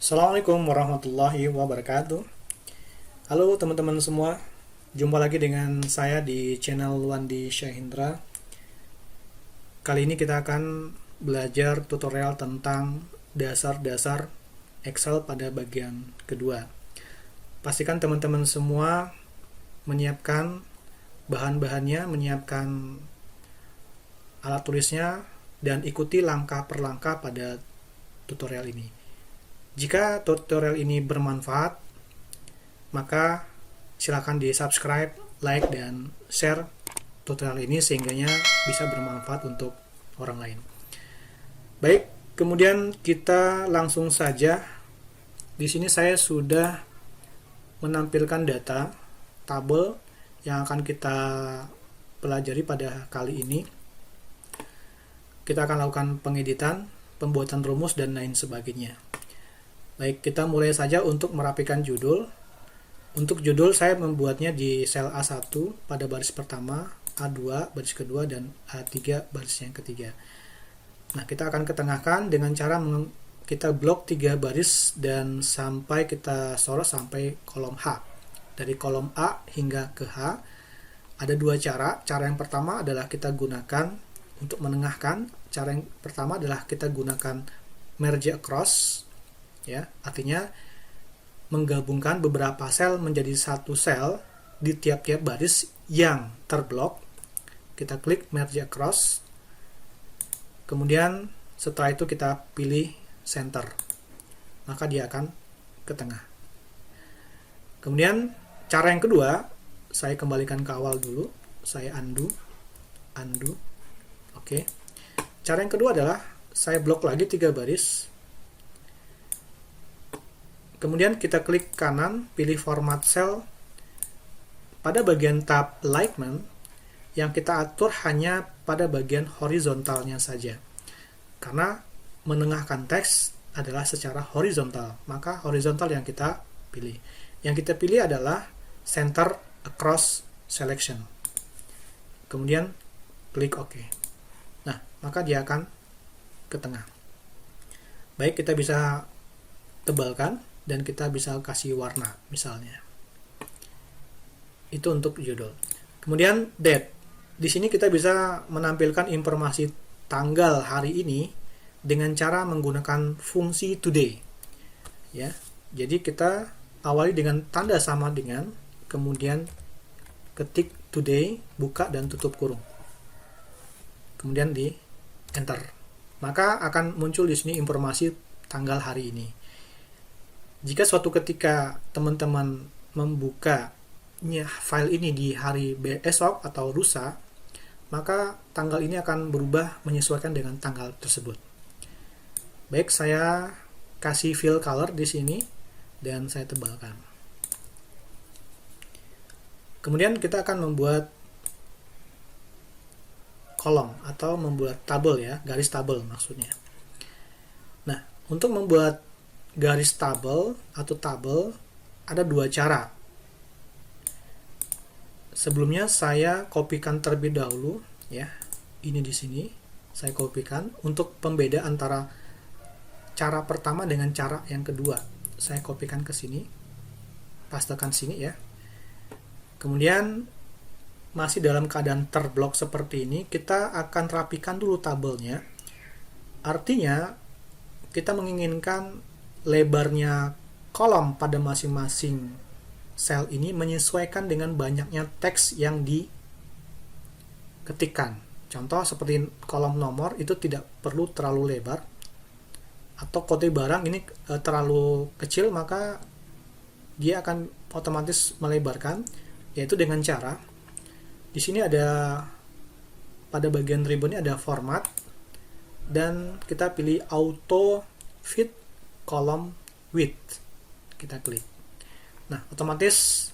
Assalamualaikum warahmatullahi wabarakatuh. Halo teman-teman semua, jumpa lagi dengan saya di channel Wandi Syahindra. Kali ini kita akan belajar tutorial tentang dasar-dasar Excel pada bagian kedua. Pastikan teman-teman semua menyiapkan bahan-bahannya, menyiapkan alat tulisnya, dan ikuti langkah per langkah pada tutorial ini. Jika tutorial ini bermanfaat, maka silakan di subscribe, like, dan share tutorial ini sehingga bisa bermanfaat untuk orang lain. Baik, kemudian kita langsung saja. Di sini saya sudah menampilkan data tabel yang akan kita pelajari pada kali ini. Kita akan lakukan pengeditan, pembuatan rumus, dan lain sebagainya. Baik, kita mulai saja untuk merapikan judul. Untuk judul saya membuatnya di sel A1 pada baris pertama, A2 baris kedua, dan A3 baris yang ketiga. Nah, kita akan ketengahkan dengan cara kita blok 3 baris dan sampai kita sorot sampai kolom H. Dari kolom A hingga ke H ada dua cara. Cara yang pertama adalah kita gunakan untuk menengahkan. Cara yang pertama adalah kita gunakan merge across. Ya, artinya menggabungkan beberapa sel menjadi satu sel di tiap-tiap baris yang terblok. Kita klik merge across, kemudian setelah itu kita pilih center, maka dia akan ke tengah. Kemudian cara yang kedua, saya kembalikan ke awal dulu, saya undo. Oke. Cara yang kedua adalah saya blok lagi 3 baris. Kemudian kita klik kanan, pilih format cell. Pada bagian tab alignment, yang kita atur hanya pada bagian horizontalnya saja. Karena menengahkan teks adalah secara horizontal, maka horizontal yang kita pilih. Yang kita pilih adalah center across selection. Kemudian klik OK. Nah, maka dia akan ke tengah. Baik, kita bisa tebalkan dan kita bisa kasih warna misalnya. Itu untuk judul. Kemudian date. Di sini kita bisa menampilkan informasi tanggal hari ini dengan cara menggunakan fungsi today. Ya. Jadi kita awali dengan tanda sama dengan, kemudian ketik today, buka dan tutup kurung. Kemudian di enter. Maka akan muncul di sini informasi tanggal hari ini. Jika suatu ketika teman-teman membuka file ini di hari esok atau lusa, maka tanggal ini akan berubah menyesuaikan dengan tanggal tersebut. Baik, saya kasih fill color di sini dan saya tebalkan. Kemudian kita akan membuat kolom atau membuat tabel, ya, garis tabel maksudnya. Nah, untuk membuat garis tabel atau tabel ada dua cara. Sebelumnya saya kopikan terlebih dahulu, ya. Ini di sini saya kopikan untuk pembeda antara cara pertama dengan cara yang kedua. Saya kopikan ke sini, pastekan sini, ya. Kemudian masih dalam keadaan terblok seperti ini, kita akan rapikan dulu tabelnya. Artinya kita menginginkan lebarnya kolom pada masing-masing sel ini menyesuaikan dengan banyaknya teks yang diketikkan. Contoh seperti kolom nomor itu tidak perlu terlalu lebar, atau kode barang ini terlalu kecil, maka dia akan otomatis melebarkan, yaitu dengan cara di sini ada pada bagian ribbon ini ada format dan kita pilih auto fit column width, kita klik. Nah, otomatis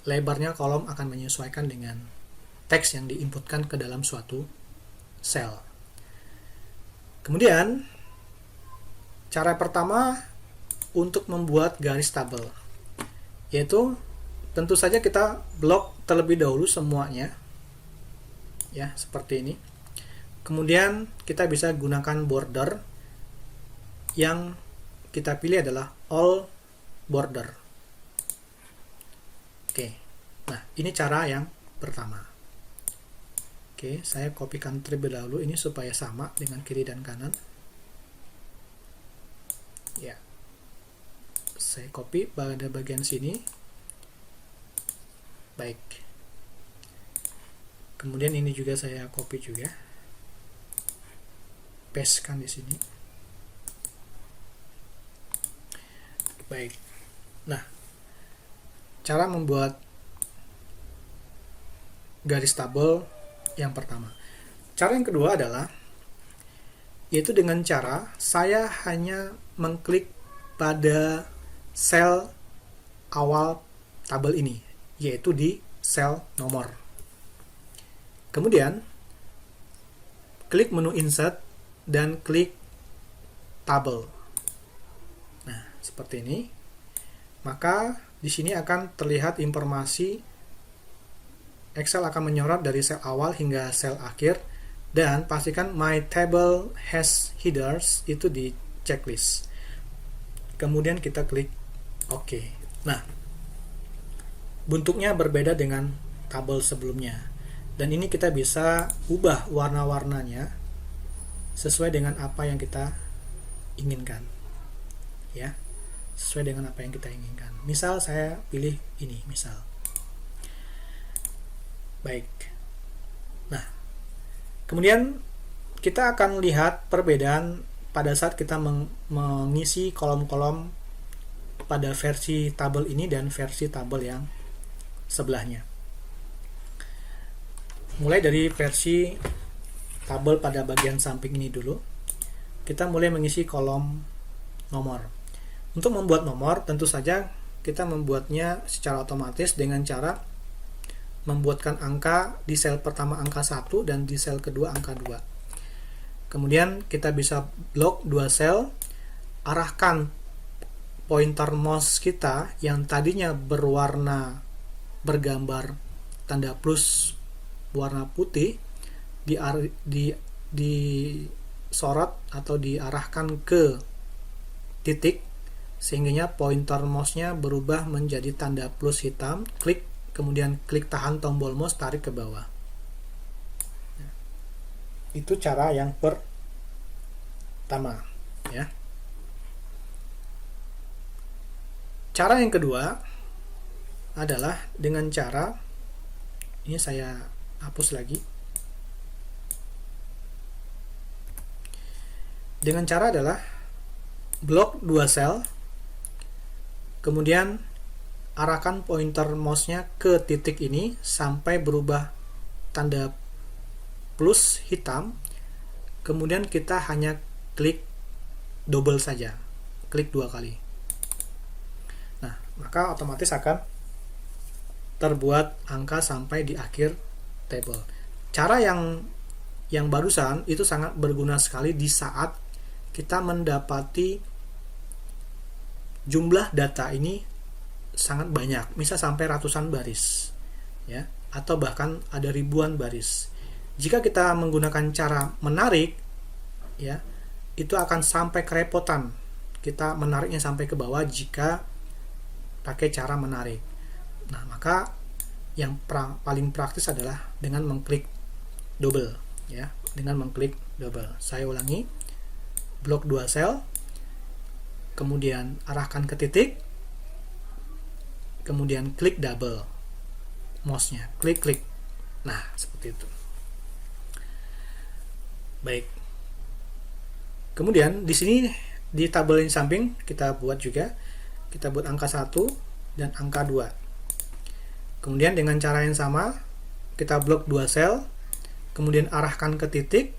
lebarnya kolom akan menyesuaikan dengan teks yang diinputkan ke dalam suatu sel. Kemudian cara pertama untuk membuat garis tabel, yaitu tentu saja kita blok terlebih dahulu semuanya, ya, seperti ini. Kemudian kita bisa gunakan border yang kita pilih adalah all border. Oke, nah ini cara yang pertama. Oke, saya kopikan terlebih dahulu ini supaya sama dengan kiri dan kanan. Ya, saya copy pada bagian sini. Baik, kemudian ini juga saya copy juga, pastekan di sini. Baik, nah cara membuat garis tabel yang pertama. Cara yang kedua adalah yaitu dengan cara saya hanya mengklik pada sel awal tabel ini, yaitu di sel nomor. Kemudian klik menu insert dan klik tabel. Nah, seperti ini. Maka di sini akan terlihat informasi Excel akan menyorot dari sel awal hingga sel akhir, dan pastikan my table has headers itu di checklist. Kemudian kita klik OK. Nah, bentuknya berbeda dengan tabel sebelumnya, dan ini kita bisa ubah warna-warnanya sesuai dengan apa yang kita inginkan, ya, sesuai dengan apa yang kita inginkan. Misal saya pilih ini, misal. Baik. Nah, kemudian kita akan lihat perbedaan pada saat kita mengisi kolom-kolom pada versi tabel ini dan versi tabel yang sebelahnya. Mulai dari versi tabel pada bagian samping ini dulu, kita mulai mengisi kolom nomor. Untuk membuat nomor, tentu saja kita membuatnya secara otomatis dengan cara membuatkan angka di sel pertama angka 1 dan di sel kedua angka 2. Kemudian kita bisa blok 2 sel, arahkan pointer mouse kita yang tadinya bergambar tanda plus warna putih disorot atau diarahkan ke titik, sehingga pointer mouse-nya berubah menjadi tanda plus hitam. Klik, kemudian klik tahan tombol mouse, tarik ke bawah. Itu cara yang pertama, ya. Cara yang kedua adalah dengan cara ini, saya hapus lagi. Dengan cara adalah blok 2 sel, kemudian arahkan pointer mouse-nya ke titik ini sampai berubah tanda plus hitam, kemudian kita hanya klik double saja, klik 2 kali. Nah, maka otomatis akan terbuat angka sampai di akhir table. Cara yang barusan itu sangat berguna sekali di saat kita mendapati jumlah data ini sangat banyak, misal sampai ratusan baris, ya, atau bahkan ada ribuan baris. Jika kita menggunakan cara menarik, ya, itu akan sampai kerepotan. Kita menariknya sampai ke bawah jika pakai cara menarik. Nah, maka yang paling praktis adalah dengan mengklik double, ya, dengan mengklik double. Saya ulangi, blok 2 sel, kemudian arahkan ke titik, kemudian klik double mouse-nya, klik. Nah, seperti itu. Baik. Kemudian di sini di tabel yang samping kita buat angka 1 dan angka 2. Kemudian dengan cara yang sama kita blok 2 sel, kemudian arahkan ke titik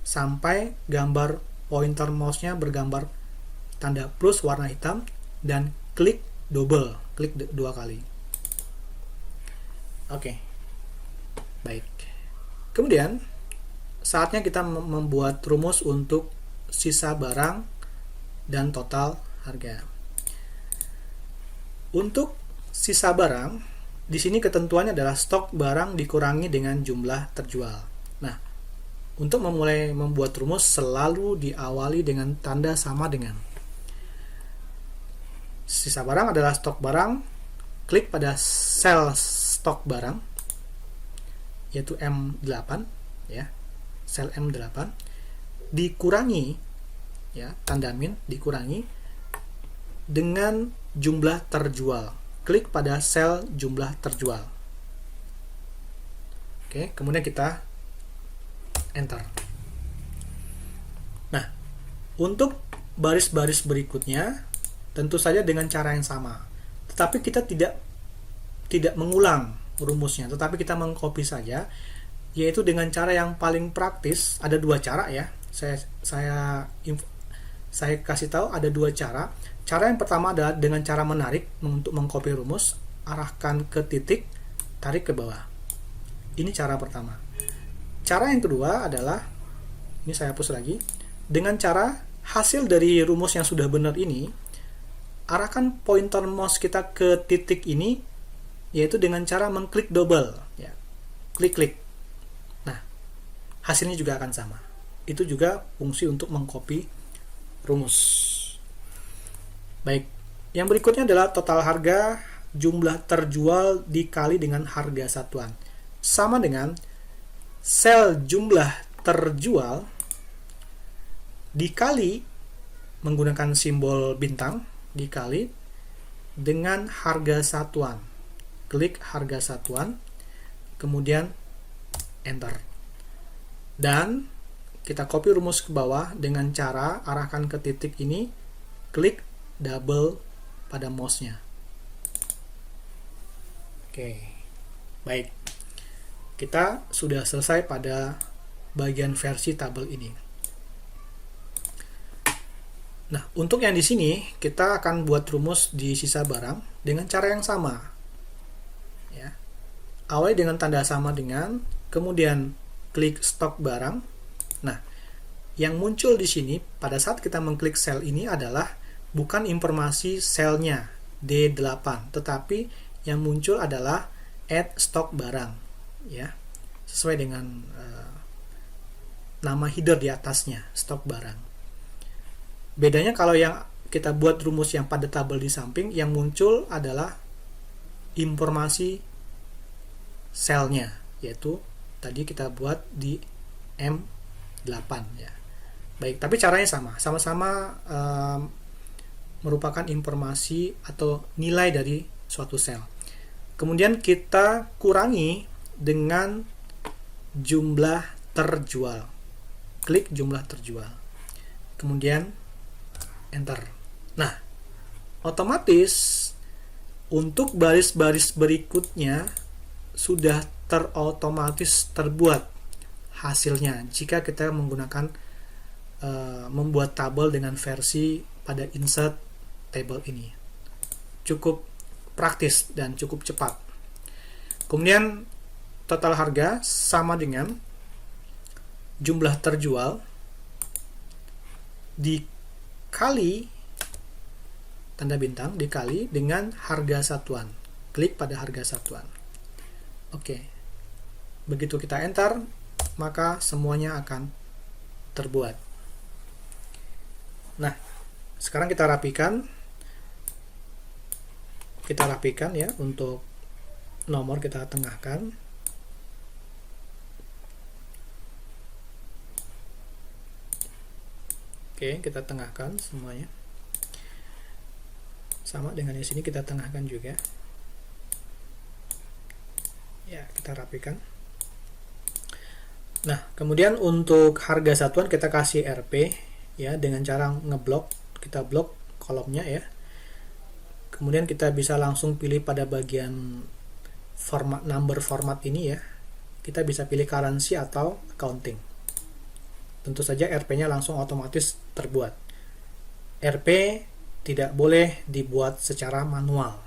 sampai gambar pointer mouse-nya bergambar tanda plus warna hitam, dan klik double, klik 2 kali. Oke. Baik. Kemudian saatnya kita membuat rumus untuk sisa barang dan total harga. Untuk sisa barang, di sini ketentuannya adalah stok barang dikurangi dengan jumlah terjual. Nah, untuk memulai membuat rumus selalu diawali dengan tanda sama dengan. Sisa barang adalah stok barang. Klik pada sel stok barang, yaitu M8, ya, sel M8, dikurangi, ya, tanda min, dikurangi dengan jumlah terjual. Klik pada sel jumlah terjual. Oke, kemudian kita enter. Nah, untuk baris-baris berikutnya tentu saja dengan cara yang sama, tetapi kita tidak mengulang rumusnya, tetapi kita mengcopy saja, yaitu dengan cara yang paling praktis. Ada dua cara, ya. Saya kasih tahu ada dua cara. Cara yang pertama adalah dengan cara menarik. Untuk mengcopy rumus, arahkan ke titik, tarik ke bawah. Ini cara pertama. Cara yang kedua adalah, ini saya hapus lagi, dengan cara hasil dari rumus yang sudah benar ini, arahkan pointer mouse kita ke titik ini, yaitu dengan cara mengklik double, ya, klik-klik. Nah, hasilnya juga akan sama. Itu juga fungsi untuk mengcopy rumus. Baik, yang berikutnya adalah total harga jumlah terjual dikali dengan harga satuan. Sama dengan sel jumlah terjual dikali menggunakan simbol bintang, dikali dengan harga satuan. Klik harga satuan, kemudian enter. Dan kita copy rumus ke bawah dengan cara arahkan ke titik ini, klik double pada mouse-nya. Oke, baik. Kita sudah selesai pada bagian versi tabel ini. Nah, untuk yang di sini kita akan buat rumus di sisa barang dengan cara yang sama. Ya. Awali dengan tanda sama dengan, kemudian klik stok barang. Nah, yang muncul di sini pada saat kita mengklik sel ini adalah bukan informasi selnya D8, tetapi yang muncul adalah add stok barang, ya, sesuai dengan nama header di atasnya, stok barang. Bedanya kalau yang kita buat rumus yang pada tabel di samping, yang muncul adalah informasi selnya, yaitu tadi kita buat di M8, ya. Baik, tapi caranya sama-sama merupakan informasi atau nilai dari suatu sel. Kemudian kita kurangi dengan jumlah terjual. Klik jumlah terjual. Kemudian enter. Nah, otomatis untuk baris-baris berikutnya sudah terotomatis terbuat hasilnya jika kita menggunakan membuat tabel dengan versi pada insert table ini. Cukup praktis dan cukup cepat. Kemudian total harga sama dengan jumlah terjual dikali tanda bintang, dikali dengan harga satuan. Klik pada harga satuan. Oke. Begitu kita enter, maka semuanya akan terbuat. Nah, sekarang kita rapikan. Kita rapikan, ya, untuk nomor kita tengahkan. Oke, kita tengahkan semuanya. Sama dengan di sini kita tengahkan juga. Ya, kita rapikan. Nah, kemudian untuk harga satuan kita kasih RP, ya, dengan cara ngeblok. Kita blok kolomnya, ya. Kemudian kita bisa langsung pilih pada bagian format number format ini, ya. Kita bisa pilih currency atau accounting. Tentu saja RP-nya langsung otomatis terbuat. RP tidak boleh dibuat secara manual,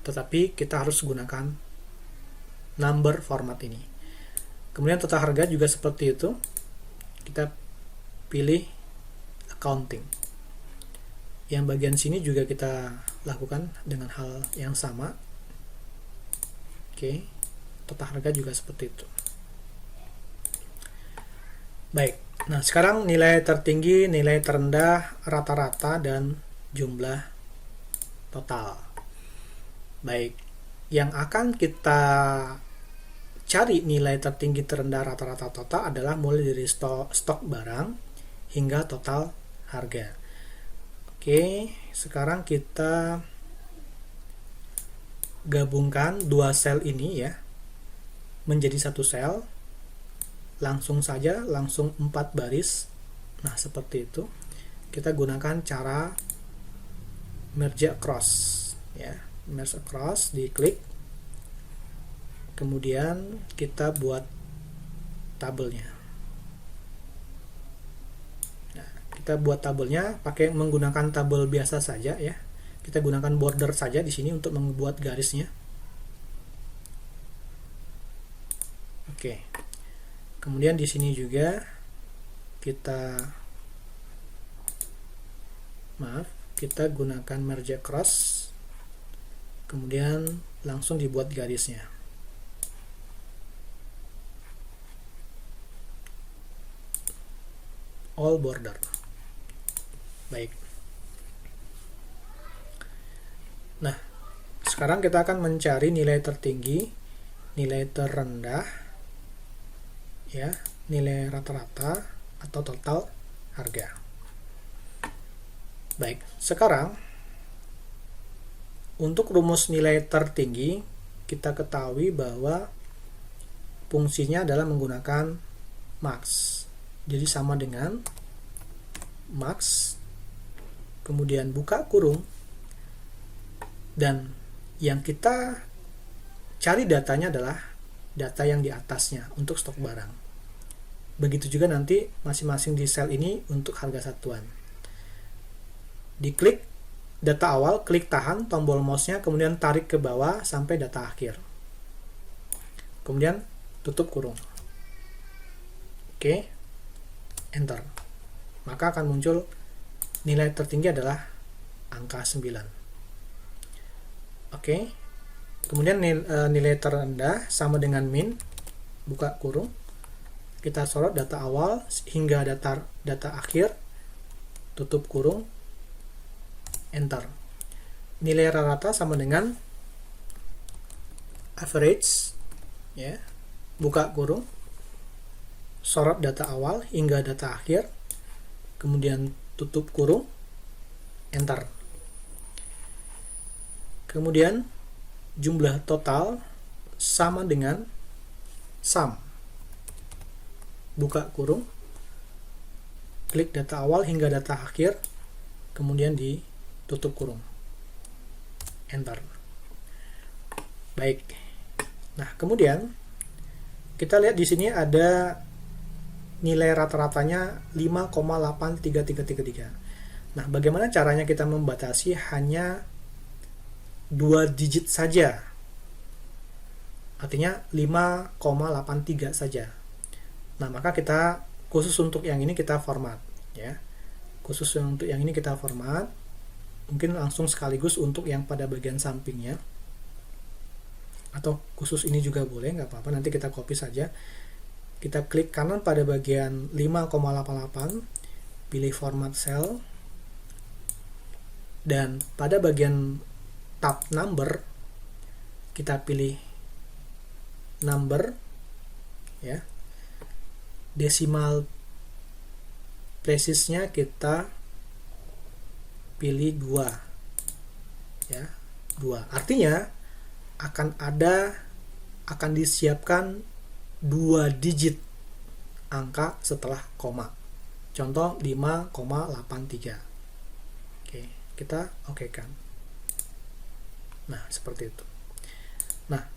tetapi kita harus gunakan number format ini. Kemudian total harga juga seperti itu. Kita pilih accounting. Yang bagian sini juga kita lakukan dengan hal yang sama. Oke, total harga juga seperti itu. Baik, nah sekarang nilai tertinggi, nilai terendah, rata-rata, dan jumlah total. Baik, yang akan kita cari nilai tertinggi terendah rata-rata total adalah mulai dari stok barang hingga total harga. Oke, sekarang kita gabungkan dua sel ini ya menjadi satu sel. Langsung saja, langsung 4 baris. Nah, seperti itu. Kita gunakan cara merge across ya. Merge across, diklik. Kemudian kita buat tabelnya. Nah, kita buat tabelnya pakai menggunakan tabel biasa saja ya. Kita gunakan border saja di sini untuk membuat garisnya. Oke. Kemudian di sini juga kita gunakan merge across. Kemudian langsung dibuat garisnya. All border. Baik. Nah, sekarang kita akan mencari nilai tertinggi, nilai terendah, ya, nilai rata-rata atau total harga. Baik, sekarang untuk rumus nilai tertinggi kita ketahui bahwa fungsinya adalah menggunakan max. Jadi sama dengan max, kemudian buka kurung, dan yang kita cari datanya adalah data yang di atasnya untuk stok barang. Begitu juga nanti masing-masing di sel ini untuk harga satuan. Diklik data awal, klik tahan tombol mouse-nya, kemudian tarik ke bawah sampai data akhir. Kemudian tutup kurung. Oke. Enter. Maka akan muncul nilai tertinggi adalah angka 9. Oke. Kemudian nilai terendah sama dengan min, buka kurung. Kita sorot data awal hingga data akhir, tutup kurung, enter. Nilai rata sama dengan average, ya, buka kurung, sorot data awal hingga data akhir, kemudian tutup kurung, enter. Kemudian jumlah total sama dengan sum, buka kurung, klik data awal hingga data akhir, kemudian ditutup kurung, enter. Baik. Nah, kemudian kita lihat di sini ada nilai rata-ratanya 5,83333. Nah, bagaimana caranya kita membatasi hanya 2 digit saja? Artinya 5,83 saja. Nah, maka kita khusus untuk yang ini kita format ya. Khusus untuk yang ini kita format. Mungkin langsung sekaligus untuk yang pada bagian sampingnya. Atau khusus ini juga boleh, nggak apa-apa, nanti kita copy saja. Kita klik kanan pada bagian 5,88, pilih format cell, dan pada bagian tab number kita pilih number ya. Desimal presisnya kita pilih 2 ya, 2. Artinya akan disiapkan 2 digit angka setelah koma. Contoh 5,83. Oke, kita okekan. Nah, seperti itu. Nah,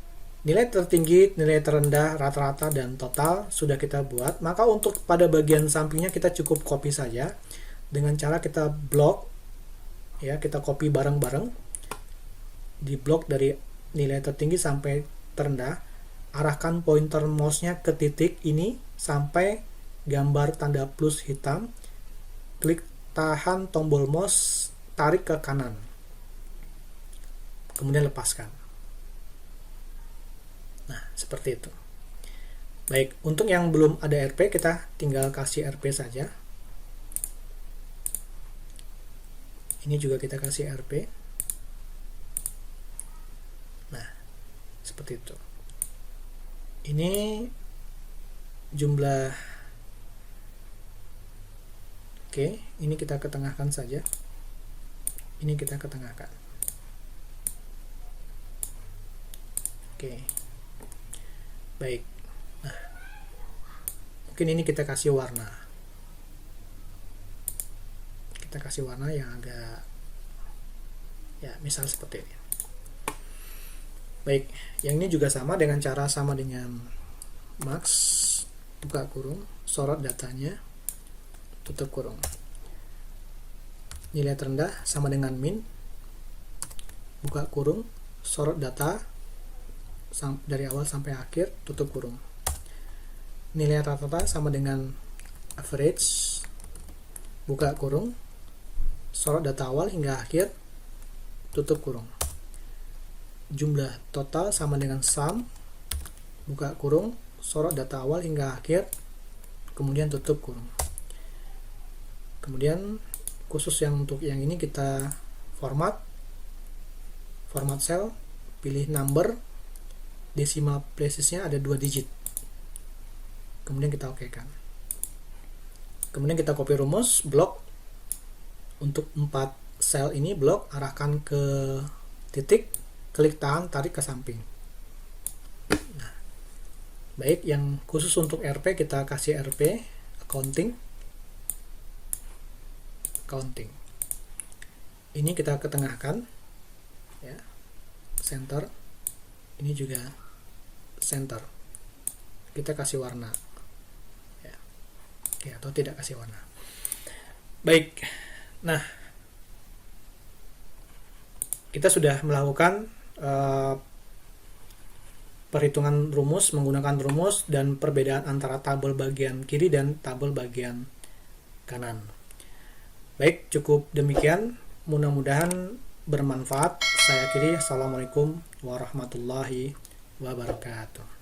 nilai tertinggi, nilai terendah, rata-rata, dan total sudah kita buat. Maka untuk pada bagian sampingnya kita cukup copy saja dengan cara kita blok ya, kita copy bareng-bareng di blok dari nilai tertinggi sampai terendah. Arahkan pointer mouse-nya ke titik ini sampai gambar tanda plus hitam. Klik tahan tombol mouse, tarik ke kanan. Kemudian lepaskan. Nah, seperti itu. Baik, untuk yang belum ada RP kita tinggal kasih RP saja. Ini juga kita kasih RP. seperti itu. Ini jumlah. Oke, ini kita ketengahkan saja. Ini kita ketengahkan. Oke. Baik. Nah, mungkin ini kita kasih warna. Kita kasih warna yang agak, ya, misal seperti ini. Baik, yang ini juga sama dengan cara sama dengan max, buka kurung, sorot datanya, tutup kurung. Nilai terendah sama dengan min, buka kurung, sorot data dari awal sampai akhir, tutup kurung. Nilai rata-rata sama dengan average, buka kurung, sorot data awal hingga akhir, tutup kurung. Jumlah total sama dengan sum, buka kurung, sorot data awal hingga akhir, kemudian tutup kurung. Kemudian khusus yang untuk yang ini kita format cell, pilih number, decimal placesnya ada 2 digit, kemudian kita oke kan. Kemudian kita copy rumus blok untuk 4 sel ini, blok arahkan ke titik, klik tahan, tarik ke samping. Nah, baik, yang khusus untuk RP kita kasih RP accounting. Ini kita ketengahkan, ya, center. Ini juga center. Kita kasih warna, ya. Oke, atau tidak kasih warna. Baik. Nah, kita sudah melakukan perhitungan rumus menggunakan rumus dan perbedaan antara tabel bagian kiri dan tabel bagian kanan. Baik, cukup demikian. Mudah-mudahan bermanfaat. Saya akhiri. Assalamualaikum warahmatullahi wabarakatuh.